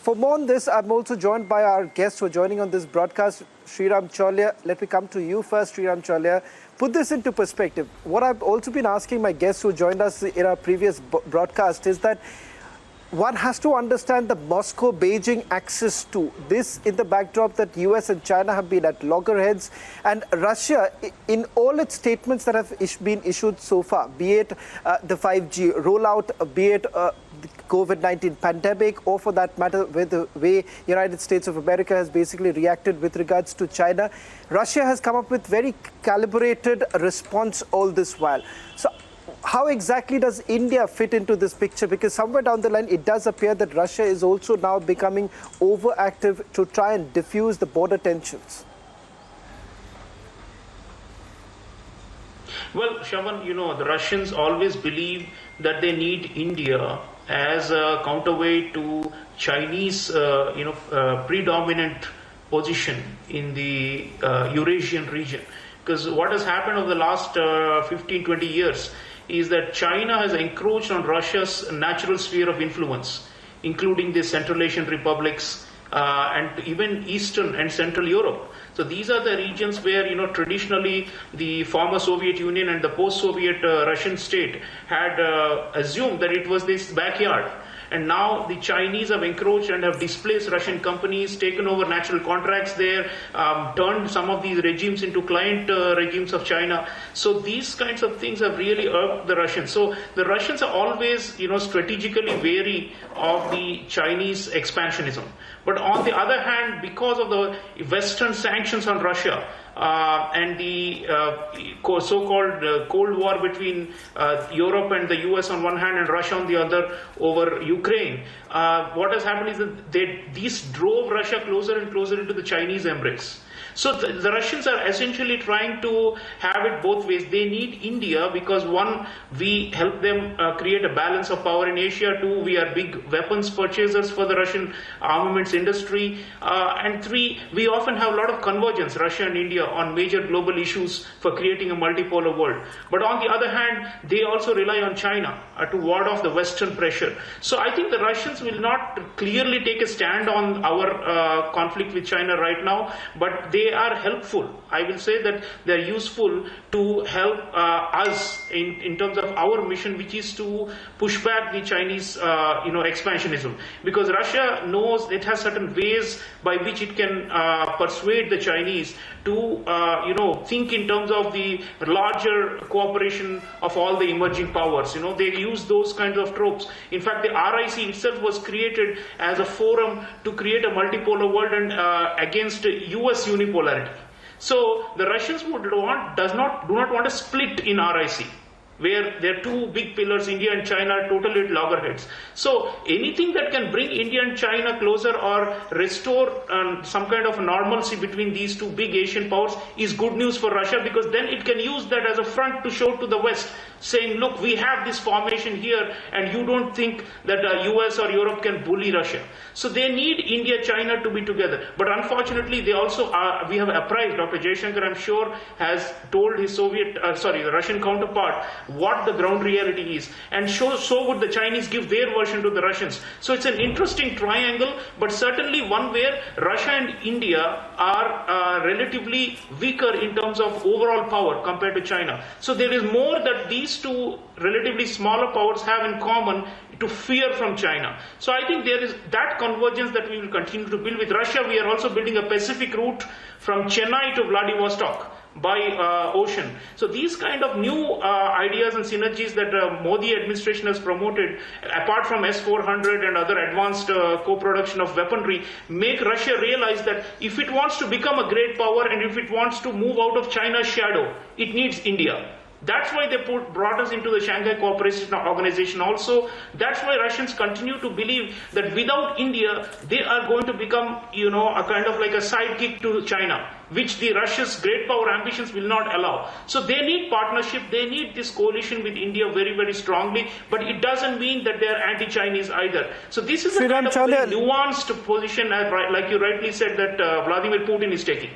For more on this, I'm also joined by our guests who are joining on this broadcast, Sriram Cholia. Let me come to you first, Sriram Cholia. Put this into perspective. What I've also been asking my guests who joined us in our previous broadcast is that one has to understand the Moscow-Beijing axis too. This in the backdrop that US and China have been at loggerheads, and Russia, in all its statements that have been issued so far, be it the 5G rollout, be it the COVID-19 pandemic, or for that matter, with the way United States of America has basically reacted with regards to China, Russia has come up with very calibrated response all this while. So how exactly does India fit into this picture? Because somewhere down the line, it does appear that Russia is also now becoming overactive to try and diffuse the border tensions. Well, Shravan, the Russians always believe that they need India as a counterweight to Chinese, predominant position in the Eurasian region. Because what has happened over the last 15-20 years is that China has encroached on Russia's natural sphere of influence, including the Central Asian republics and even Eastern and Central Europe. So these are the regions where, traditionally the former Soviet Union and the post-Soviet Russian state had assumed that it was this backyard. And now the Chinese have encroached and have displaced Russian companies, taken over natural contracts there, turned some of these regimes into client regimes of China. So these kinds of things have really irked the Russians. So the Russians are always, strategically wary of the Chinese expansionism. But on the other hand, because of the Western sanctions on Russia, and the so-called Cold War between Europe and the US on one hand and Russia on the other over Ukraine, what has happened is that these drove Russia closer and closer into the Chinese embrace. So the Russians are essentially trying to have it both ways. They need India because, one, we help them create a balance of power in Asia. Two, we are big weapons purchasers for the Russian armaments industry. And three, we often have a lot of convergence, Russia and India, on major global issues for creating a multipolar world. But on the other hand, they also rely on China to ward off the Western pressure. So I think the Russians will not clearly take a stand on our conflict with China right now, but they are helpful. I will say that they are useful to help us in terms of our mission, which is to push back the Chinese, expansionism. Because Russia knows it has certain ways by which it can persuade the Chinese to, think in terms of the larger cooperation of all the emerging powers. They use those kinds of tropes. In fact, the RIC itself was created as a forum to create a multipolar world and against US unipolarity. So the Russians do not want a split in RIC, where there are two big pillars, India and China, totally at loggerheads. So anything that can bring India and China closer or restore some kind of normalcy between these two big Asian powers is good news for Russia, because then it can use that as a front to show to the West, saying, look, we have this formation here and you don't think that US or Europe can bully Russia. So they need India, China to be together. But unfortunately, they also are, we have apprised, Dr. Jaishankar, I'm sure, has told his the Russian counterpart what the ground reality is. And so would the Chinese give their version to the Russians. So it's an interesting triangle, but certainly one where Russia and India are relatively weaker in terms of overall power compared to China. So there is more that these two relatively smaller powers have in common to fear from China. So I think there is that convergence that we will continue to build. With Russia, we are also building a Pacific route from Chennai to Vladivostok by ocean. So these kind of new ideas and synergies that Modi administration has promoted, apart from S-400 and other advanced co-production of weaponry, make Russia realize that if it wants to become a great power and if it wants to move out of China's shadow, it needs India. That's why they brought us into the Shanghai Cooperation Organization also. That's why Russians continue to believe that without India, they are going to become, a kind of like a sidekick to China, which the Russia's great power ambitions will not allow. So they need partnership, they need this coalition with India very, very strongly, but it doesn't mean that they are anti-Chinese either. So this is a kind of very nuanced position, like you rightly said, that Vladimir Putin is taking.